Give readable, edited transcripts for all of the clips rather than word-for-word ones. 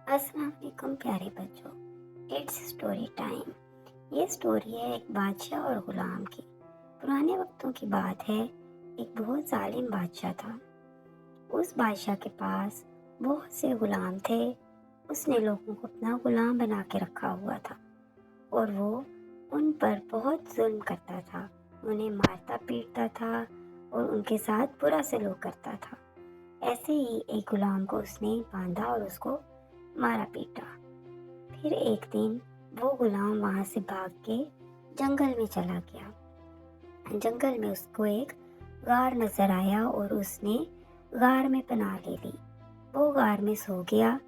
अस्सलाम वालेकुम प्यारे बच्चों। It's story time. ये स्टोरी है एक बादशाह और गुलाम की। पुराने वक्तों की बात है। एक बहुत जालिम बादशाह था। उस बादशाह के पास बहुत से गुलाम थे। उसने लोगों को अपना गुलाम बना के रखा हुआ था और वो उन पर बहुत जुल्म करता था। उन्हें मारता पीटता था और उनके साथ बुरा सलूक करता था। ऐसे ही एक गुलाम को उसने बांधा और उसको मारा पीटा। फिर एक दिन वो गुलाम वहां से भाग के जंगल में चला गया। जंगल में उसको एक गार नजर आया और उसने गार में पनाह ले ली। वो गार में सो गया,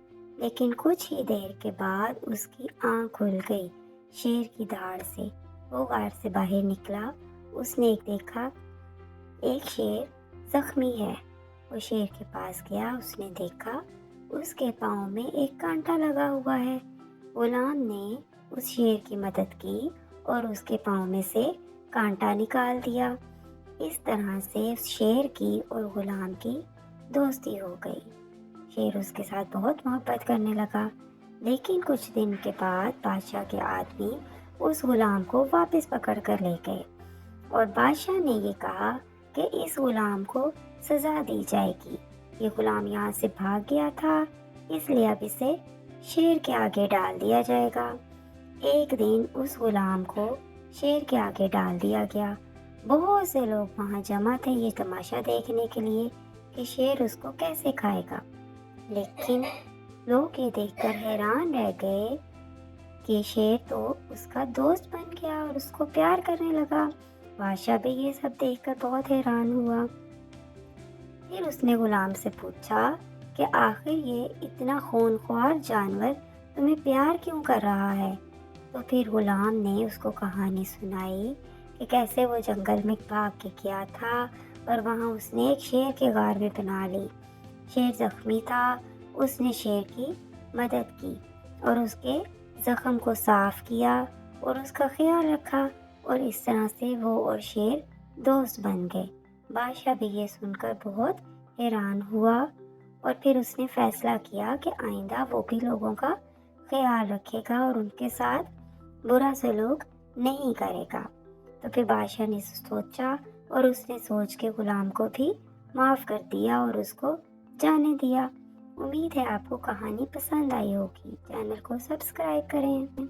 लेकिन कुछ ही देर के बाद उसकी आंख खुल गई शेर की धाड़ से। वो गार से बाहर निकला। उसने देखा एक शेर जख्मी है। वो शेर के पास गया। उसने देखा उसके पाँव में एक कांटा लगा हुआ है। गुलाम ने उस शेर की मदद की और उसके पाँव में से कांटा निकाल दिया। इस तरह से उस शेर की और गुलाम की दोस्ती हो गई। शेर उसके साथ बहुत मोहब्बत करने लगा। लेकिन कुछ दिन के बाद बादशाह के आदमी उस गुलाम को वापस पकड़ कर ले गए और बादशाह ने ये कहा कि इस गुलाम को सजा दी जाएगी। ये गुलाम यहाँ से भाग गया था, इसलिए अब इसे शेर के आगे डाल दिया जाएगा। एक दिन उस गुलाम को शेर के आगे डाल दिया गया। बहुत से लोग वहाँ जमा थे ये तमाशा देखने के लिए कि शेर उसको कैसे खाएगा। लेकिन लोग ये देखकर हैरान रह गए कि शेर तो उसका दोस्त बन गया और उसको प्यार करने लगा। बादशाह भी ये सब देखकर बहुत हैरान हुआ। फिर उसने गुलाम से पूछा कि आखिर ये इतना खूनख्वार जानवर तुम्हें प्यार क्यों कर रहा है। तो फिर गुलाम ने उसको कहानी सुनाई कि कैसे वो जंगल में भाग के गया था और वहाँ उसने एक शेर के गार में पनाह ली। शेर जख्मी था। उसने शेर की मदद की और उसके जख्म को साफ किया और उसका ख्याल रखा और इस तरह से वो और शेर दोस्त बन गए। बादशाह भी ये सुनकर बहुत हैरान हुआ और फिर उसने फैसला किया कि आइंदा वो भी लोगों का ख्याल रखेगा और उनके साथ बुरा सलूक नहीं करेगा। तो फिर बादशाह ने सोचा और उसने सोच के गुलाम को भी माफ़ कर दिया और उसको जाने दिया। उम्मीद है आपको कहानी पसंद आई होगी। चैनल को सब्सक्राइब करें।